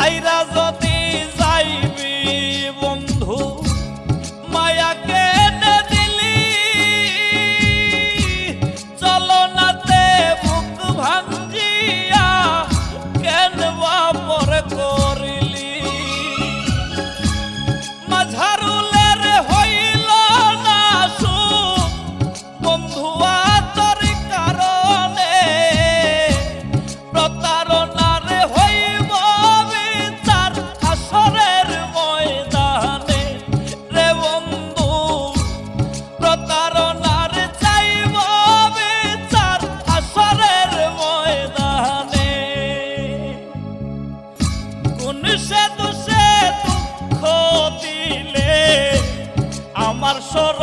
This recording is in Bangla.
ছাইরা যদি যাইবি বন্ধু মায়াকে এনে দিলি চলো নাতে বুক ভাঞ্জিয়া কেন বাপর করিলি মাঝারুলের হইল না সুখ বন্ধুয়া তোর কারণে প্রতারণার হইব বিচার আসরের ময়দানে রে বন্ধু প্রতারণার চাইব বিচার আসরের ময়দানে কোন সে দোষে দুঃখ দিলে আমার সর